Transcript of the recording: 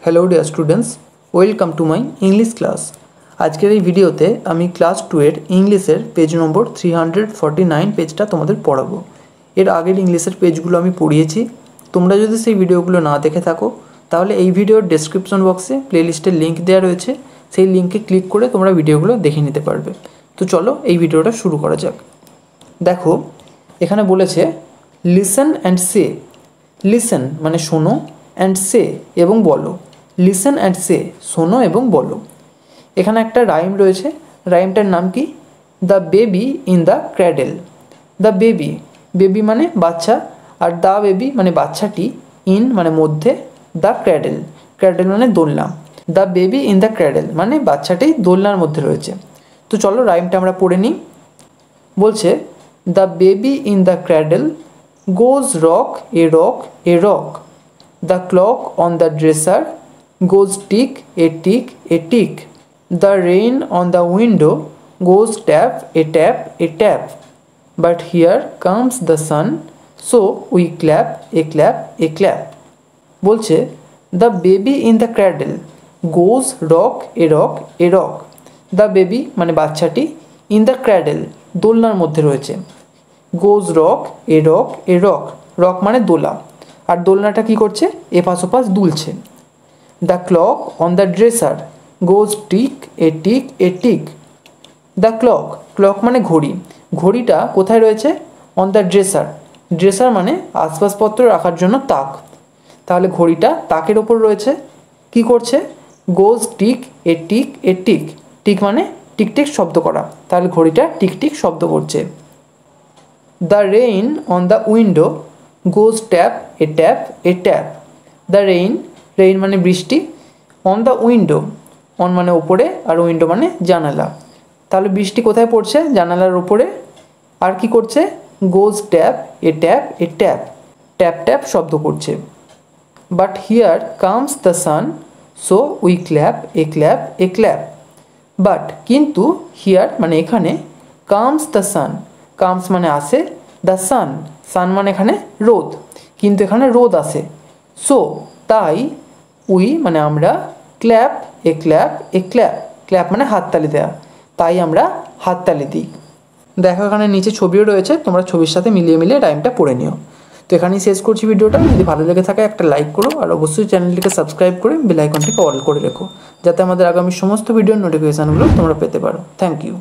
Hello dear students welcome to my English class. आजकेर এই ভিডিওতে আমি ক্লাস 2 এর ইংলিশের পেজ নম্বর 349 পেজটা তোমাদের পড়াবো। এর আগের ইংলিশের পেজগুলো আমি পড়িয়েছি। তোমরা যদি সেই ভিডিওগুলো না দেখে থাকো তাহলে এই ভিডিওর ডেসক্রিপশন বক্সে প্লেলিস্টের লিংক দেওয়া রয়েছে, সেই লিংকে ক্লিক করে তোমরা ভিডিওগুলো দেখে নিতে পারবে। তো চলো এই ভিডিওটা শুরু করা যাক। দেখো এখানে বলেছে লিসেন অ্যান্ড সে। লিসেন মানে শোনো, অ্যান্ড সে এবং বলো। লিসেন অ্যান্ড সে শোনো এবং বলো। এখানে একটা রাইম রয়েছে, রাইমটার নাম কি? The baby in the cradle. The baby, baby মানে বাচ্চা, আর দ্য বেবি মানে বাচ্চাটি, ইন মানে মধ্যে, দ্য ক্র্যাডেল, ক্র্যাডেল মানে দোলনা। The baby in the cradle মানে বাচ্চাটি দোলনার মধ্যে রয়েছে। তো চলো রাইমটা আমরা পড়ে নিই। বলছে the baby in the cradle goes rock a rock a rock. The clock on the dresser goes tick a tick a tick. The rain on the window goes tap a tap a tap. But here comes the sun, so we clap a clap a clap. বলছে the baby in the cradle goes rock a rock a rock. The baby মানে বাচ্চাটি in the cradle দোলনার মধ্যে রয়েছে। goes rock a rock a rock. rock মানে দোলা, আর দোলনাটা কি করছে? এপাশ ওপাশ দুলছে। The clock on the dresser goes tick a tick a tick. The clock, clock মানে ঘড়ি, ঘড়িটা কোথায় রয়েছে? on the dresser. dresser মানে আসবাবপত্র রাখার জন্য তাক, তাহলে ঘড়িটা তাকের ওপর রয়েছে। কি করছে? goes tick a tick a tick. Tick মানে টিক টিক শব্দ করা, তাহলে ঘড়িটা টিক টিক শব্দ করছে। The rain on the window goes tap a tap a tap. The rain, rain মানে বৃষ্টি, অন দ্য উইন্ডো, অন মানে ওপরে, আর উইন্ডো মানে জানালা, তাহলে বৃষ্টি কোথায় পড়ছে? জানালার উপরে। আর কি করছে? গোজ ট্যাপ এ ট্যাপ এ ট্যাপ, ট্যাপ ট্যাপ শব্দ করছে। But here comes the sun, so we clap A clap A clap. But কিন্তু, হিয়ার মানে এখানে, কামস দ্য সান, কামস মানে আসে, দ্য সান, সান মানে এখানে রোদ, কিন্তু এখানে রোদ আসে। সো তাই, উই মানে আমরা, ক্ল্যাপ এ ক্ল্যাপ এ ক্ল্যাপ, ক্ল্যাপ মানে হাততালি দেওয়া, তাই আমরা হাততালি দিই। দেখো এখানে নিচে ছবিও রয়েছে, তোমরা ছবির সাথে মিলিয়ে মিলিয়ে টাইমটা পড়ে নিও। তো এখানেই শেষ করছি ভিডিওটা। যদি ভালো লেগে থাকে একটা লাইক করো, আর অবশ্যই চ্যানেলটিকে সাবস্ক্রাইব করে বেল আইকনটিকে অল করে রেখো, যাতে আমাদের আগামী সমস্ত ভিডিওর নোটিফিকেশানগুলো তোমরা পেতে পারো। Thank you.